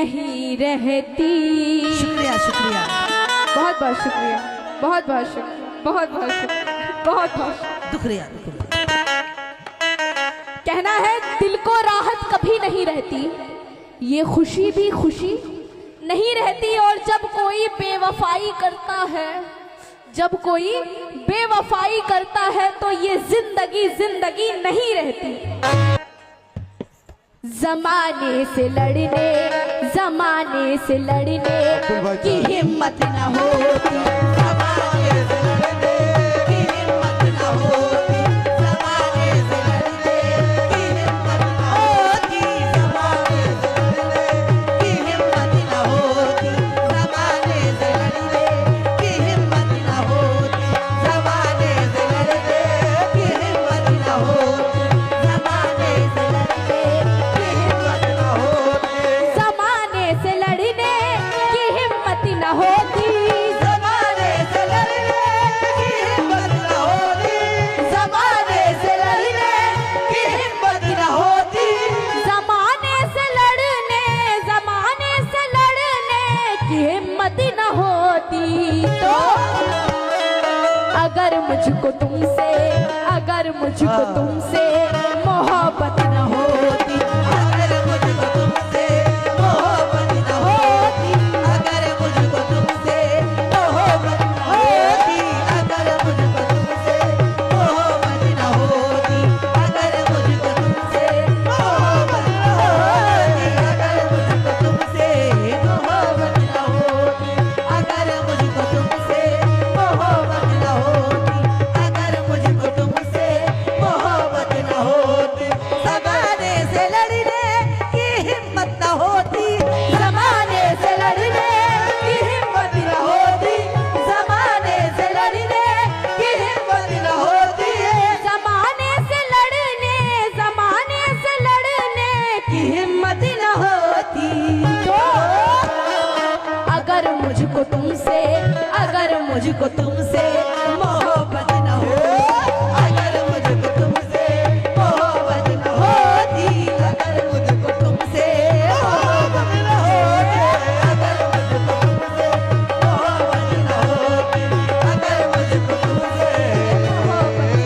नहीं रहती। शुक्रिया शुक्रिया, बहुत बहुत शुक्रिया, बहुत बहुत शुक्रिया, बहुत बहुत शुक्रिया, बहुत बहुत शुक्रिया। कहना है दिल को राहत कभी नहीं रहती, ये खुशी भी खुशी नहीं रहती। और जब कोई बेवफाई करता है, जब कोई बेवफाई करता है तो ये जिंदगी जिंदगी नहीं रहती। जमाने से लड़ने, जमाने से लड़ने की हिम्मत न होती, जमाने से लड़ने की हिम्मत न होती, जमाने से लड़ने की हिम्मत न होती, जमाने से लड़ने की हिम्मत न होती, जमाने से लड़ने की हिम्मत न होती, जमाने से लड़ने की हिम्मत न होती, जमाने से लड़ने की हिम्मत न होती, जमाने से लड़ने की हिम्मत न होती, जमाने से लड़ने की हिम्मत न होती, जमाने से लड़ने की हिम्मत न होती, जमाने से लड़ने, जमाने से लड़ने की हिम्मत न होती। तो अगर मुझको तुमसे, अगर मुझको तुमसे मोहब्बत न होती, अगर मुझको तुमसे मोहब्बत न होती, अगर मुझको तुमसे मोहब्बत न होती, अगर मुझको तुमसे मोहब्बत न होती, अगर मुझको तुमसे मोहब्बत न होती, अगर मुझको तुमसे मोहब्बत न होती, अगर मुझको तुमसे मोहब्बत न होती, अगर मुझको तुमसे मोहब्बत न होती, जमाने से लड़ने की हिम्मत न होती, जमाने से लड़ने की हिम्मत न होती, जमाने से लड़ने की हिम्मत न होती, जमाने से लड़ने, जमाने से लड़ने की हिम्मत न होती। तो अगर मुझको तुमसे, अगर मुझको तुमसे मोहब्बत न होती, अगर मुझको तुमसे मोहब्बत न होती, अगर मुझको तुमसे मोहब्बत न होती, अगर मुझको तुमसे मोहब्बत न होती, अगर मुझको तुमसे आपको हमारे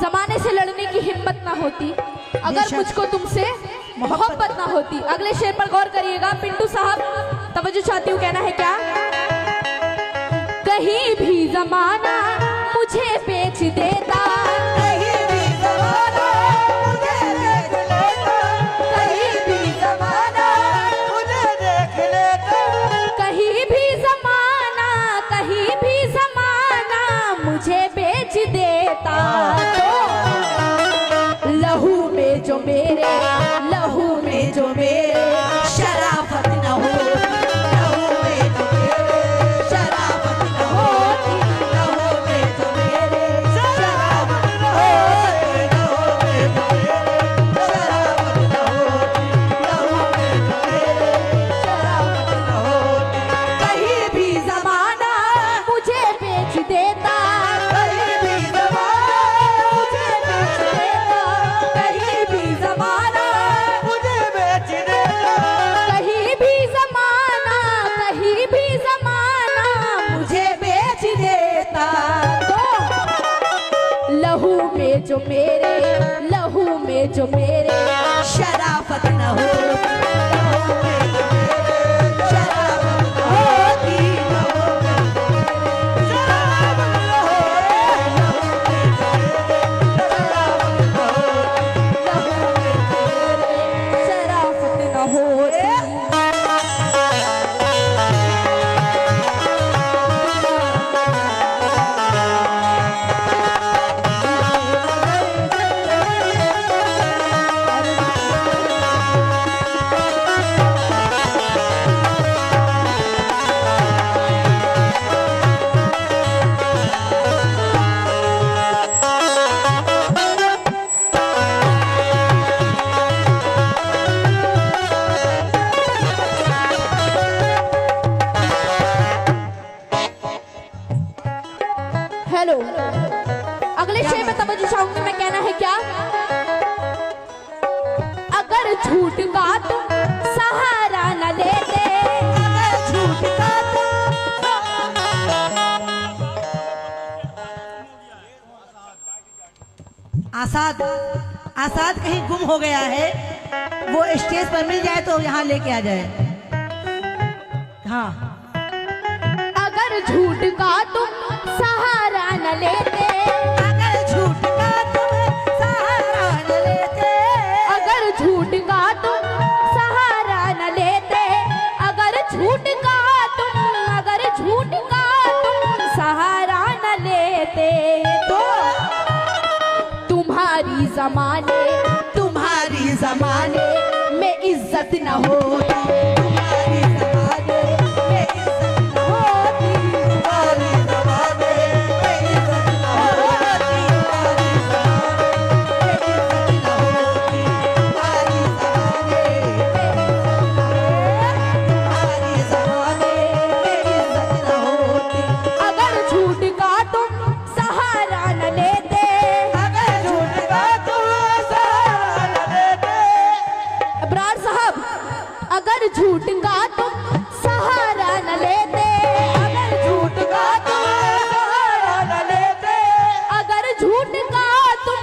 जमाने से लड़ने की हिम्मत ना होती, अगर बेशक। मुझको तुमसे मोहब्बत ना होती। अगले शेर पर गौर करिएगा पिंटू साहब, तवज्जो चाहती हूँ, कहना है क्या? कहीं भी जमाना मुझे बेच देता, कहीं भी ज़माना मुझे देख लेता, कहीं भी ज़माना मुझे देख लेता, कहीं भी जमाना, कहीं भी जमाना मुझे बेच देता। तो लहू में जो मेरे, लहू में जो मेरे शराफत न होती, लहू में जो मेरे शराफत न होती, लहू में जो मेरे शराफत न होती, लहू में जो मेरे शराफत न होती, लहू में जो मेरे शराफत न होती, कहीं भी ज़माना मुझे बेच देता, कहीं भी ज़माना मुझे बेच देता, कहीं भी ज़माना मुझे बेच देता, कहीं भी जमाना, कहीं भी जमाना मुझे बेच देता। तो लहू में जो मेरे, लहू में जो मेरे शराफत न होती, लहू में जो मेरे शराफत न होती, लहू में जो मेरे शराफत न होती, लहू में जो मेरे शराफत न होती, लहू में जो मेरे शराफत न होती। चलो अगले शेर में तवज्जो चाहूंगी मैं, कहना है क्या? अगर झूठ का तुम सहारा न लेते, अगर झूठ का आसाद आसाद कहीं गुम हो गया है, वो स्टेज पर मिल जाए तो यहाँ लेके आ जाए। हाँ, अगर झूठ का तुम सहारा न लेते, अगर झूठ का तुम सहारा न लेते, अगर झूठ का तुम सहारा न लेते, अगर झूठ का तुम सहारा न लेते, तो तुम्हारी जमाने में इज्जत न होती, तुम्हारी ज़माने में इज्जत न होती, तुम्हारी ज़माने में इज्जत न होती, तुम्हारी ज़माने तुम्हारी ज़माने में इज्जत न होती। अगर झूठ का तुम सहारा न लेते, अगर झूठ का तुम सहारा न लेते, अबरार साहब, अगर झूठ का तुम सहारा न लेते, अगर झूठ का तुम सहारा न लेते, अगर झूठ का तुम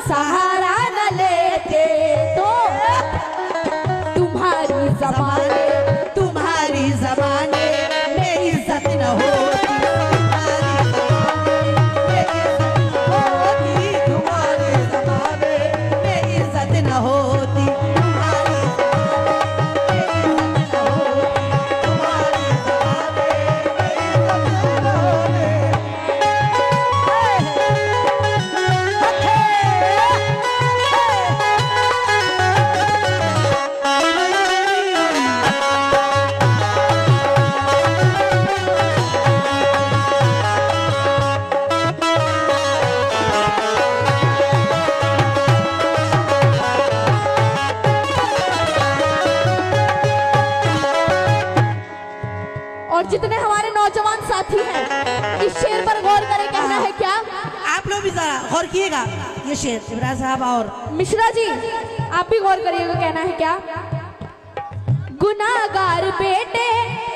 सहारा न लेते, तो तुम्हारी ज़माने में इज्जत न होती, तुम्हारी ज़माने में इज्जत न होती, तुम्हारी ज़माने में इज्जत न होती, तुम्हारी ज़माने में और जितने हमारे नौजवान साथी हैं इस शेर पर गौर करें, कहना है क्या? आप लोग भी जरा गौर किएगा ये शेर, इब्राहिम साहब और मिश्रा जी आप भी गौर करिएगा, कहना है क्या? गुनाहगार बेटे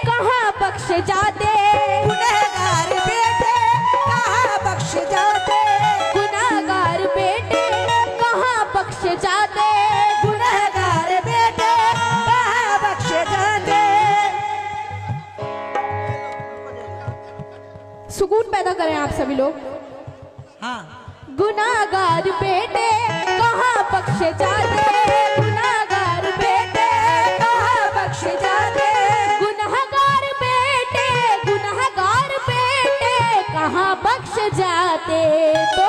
कहाँ बख्श जाते, गुनहगार बेटे कहाँ बख्श जाते, गुनाहगार बेटे कहाँ बख्श जाते, गुनहगार बेटे कहाँ बख्श जाते। सुकून पैदा करें आप सभी लोग। हाँ, गुनाहगार बेटे कहाँ बख्श जाते, गुनाहगार बेटे कहाँ बख्श जाते, गुनाहगार बेटे कहाँ बख्श जाते, तो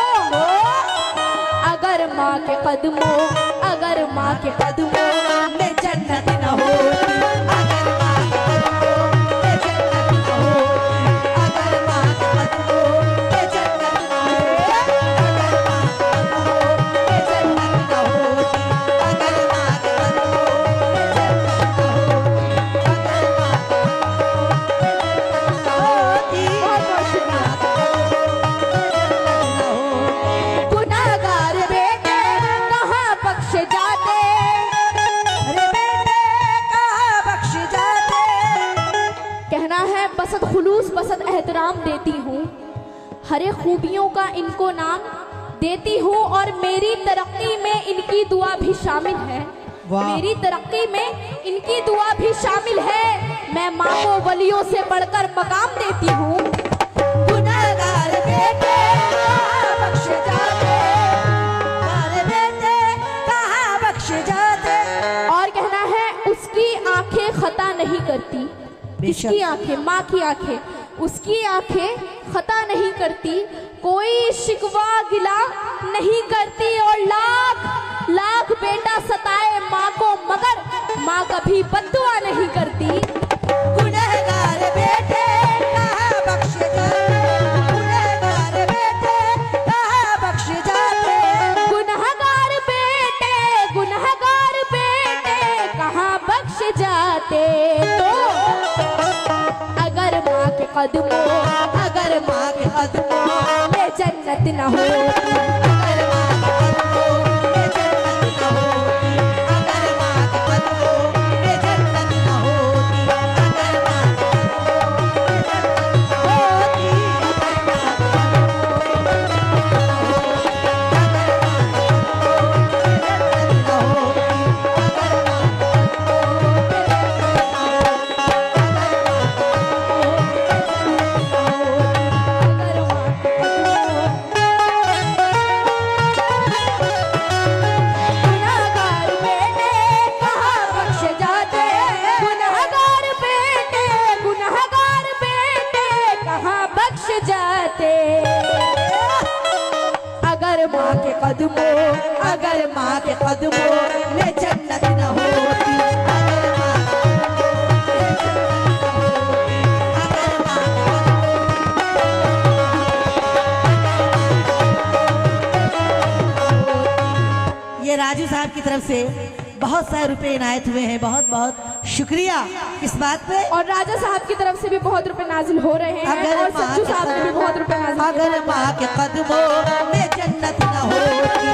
अगर माँ के कदमों में जन्नत न होती, अगर माँ के कदमों में जन्नत न होती, अगर माँ के कदमों में जन्नत न होती, अगर माँ के कदमों में जन्नत न होती, अगर माँ के कदमों में जन्नत न होती, बहुत बहुत शुक्रिया। गुनाहगार बेटे कहाँ बख्श जाते, अरे बेटे कहाँ बख्श जाते, कहना है बसत खुलूस बसत एहतराम देती हूँ, हरे खूबियों का इनको नाम देती हूँ, और मेरी तरक्की में इनकी दुआ भी शामिल है, वाह। मेरी तरक्की में इनकी दुआ भी शामिल है, मैं माँ को वलियों से बढ़कर मकाम देती हूँ। गुनहगार बेटे कहाँ बख्श जाते, अरे बेटे कहाँ बख्श जाते। और कहना है उसकी आंखें खता नहीं करती, किसकी आंखें? माँ की आंखें, उसकी आंखें खता नहीं करती, कोई शिकवा गिला नहीं करती, और लाख लाख बेटा सताए माँ को मगर माँ कभी बद्दुआ नहीं करती। गुनहगार बेटे कहाँ बख्श जाते, गुनहगार बेटे कहाँ बख्श जाते, गुनहगार बेटे कहाँ बख्श जाते, तो अगर माँ के कदमों, अगर माँ के कदमों में जन्नत न होती, अगर माँ के कदमों में जन्नत न होती, अगर माँ के कदमों में जन्नत न होती, अगर माँ के गुनहगार बेटे कहाँ बख्श जाते, गुनहगार बेटे कहाँ बख्श जाते। अगर माँ के कदमों, अगर माँ के कदमों में जन्नत न होती, अगर माँ के ये राजू साहब की तरफ से बहुत सारे रुपए इनायत हुए हैं। बहुत बहुत शुक्रिया इस बात पे। और राजा साहब की तरफ से भी बहुत रुपए नाजिल हो रहे हैं, अगर और माँ सच्चू के साहब ने भी बहुत रुपए नाजिल किए। अगर माँ के कदमों में जन्नत न होती,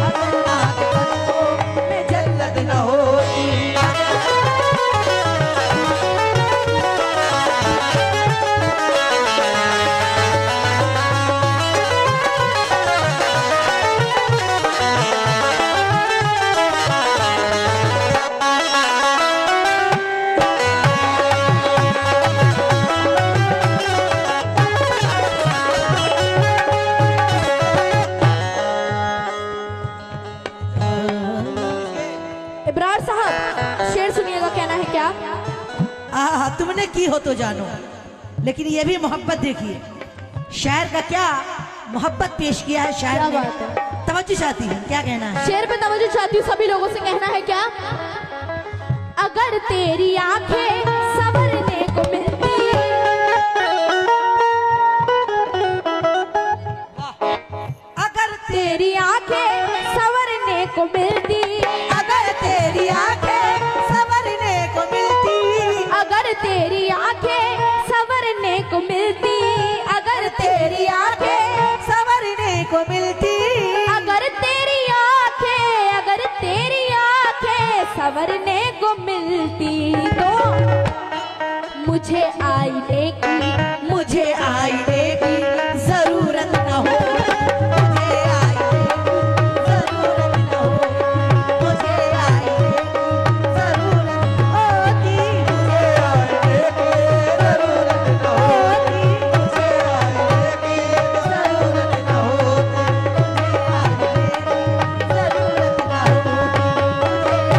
अगर माँ के कदमों में जन्नत न होती, इब्रार साहब शेर सुनिएगा, कहना है क्या? तुमने की हो तो जानो, लेकिन ये भी मोहब्बत देखिए, शायर का क्या मोहब्बत पेश किया है शायर क्या ने। बात है। तवज्जो चाहती है, क्या कहना है? शेर पे तवज्जो चाहती हूँ सभी लोगों से, कहना है क्या? अगर तेरी आंखें संवरने को मिलती, अगर तेरी आंखें संवरने को मिलती, अगर तेरी आंखें संवरने को मिलती, अगर तेरी आंखें संवरने को मिलती, अगर तेरी आंखें, संवरने को मिलती, अगर तेरी आंखें, अगर तेरी आंखें संवरने को मिलती, तो मुझे आईने की, मुझे आईने की जरूरत न हो, मुझे आईने की जरूरत न हो, मुझे आईने की जरूरत होती, मुझे आईने की जरूरत न होती, मुझे आईने की जरूरत न होती, मुझे आईने की जरूरत न होती,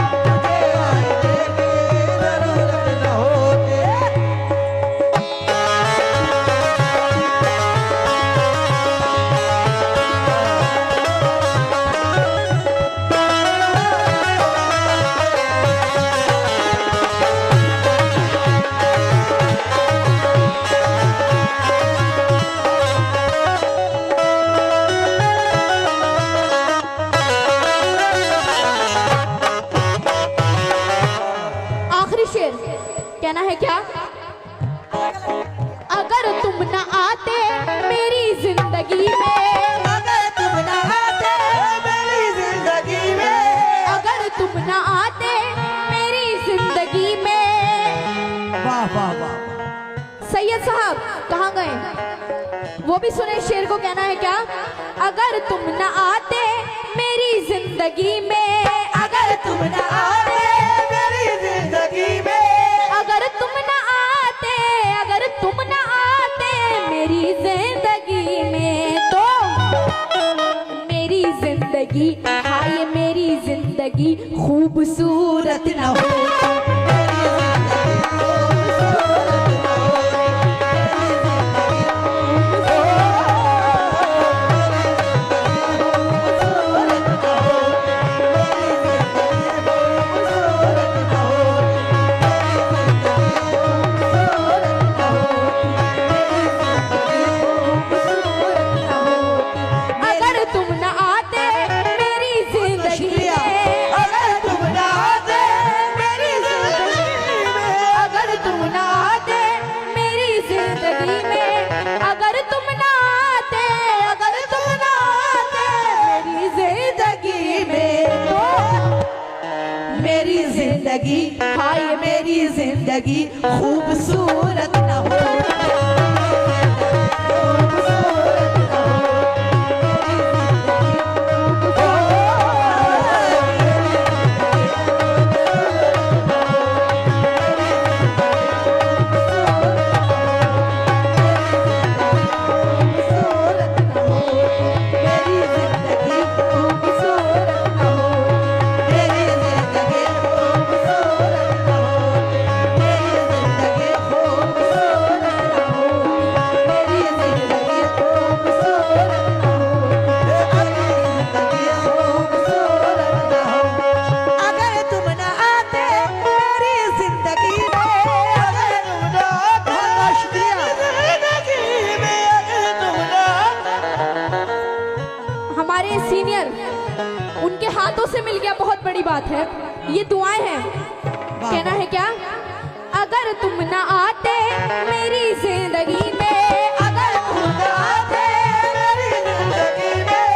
मुझे आईने की जरूरत न होती। आखिरी शेर, कहना है क्या? अगर तुम न आते मेरी जिंदगी में, अगर तुम न आते मेरी जिंदगी में, अगर तुम न आते मेरी जिंदगी में। वाह वाह वाह, सैयद साहब कहाँ गए? वो भी सुने शेर को, कहना है क्या? अगर तुम न आते मेरी जिंदगी में, अगर तुम न आते मेरी जिंदगी में, अगर तुम न आते, अगर तुम न आते मेरी जिंदगी में, तो मेरी जिंदगी, हाय मेरी जिंदगी खूबसूरत न हो। अगर तुम न आते मेरी जिंदगी में, अगर ये मेरी जिंदगी खूबसूरत न हो, हमारे सीनियर उनके हाथों से मिल गया, बहुत बड़ी बात है। ये दुआएं हैं, कहना है क्या? अगर तुम ना आते मेरी जिंदगी में, अगर तुम ना आते मेरी जिंदगी में,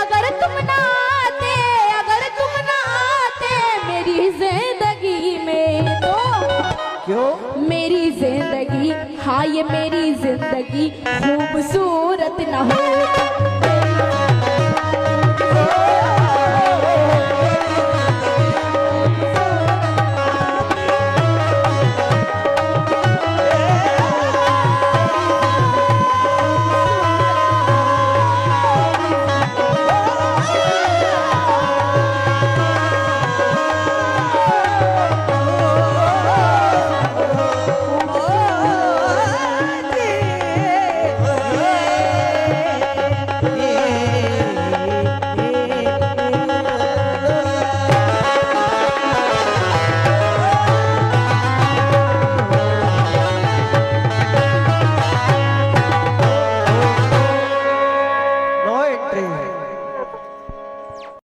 अगर तुम ना आते, अगर तुम ना आते मेरी जिंदगी में, तो क्यों मेरी जिंदगी, हाँ ये मेरी जिंदगी खूबसूरत न हो।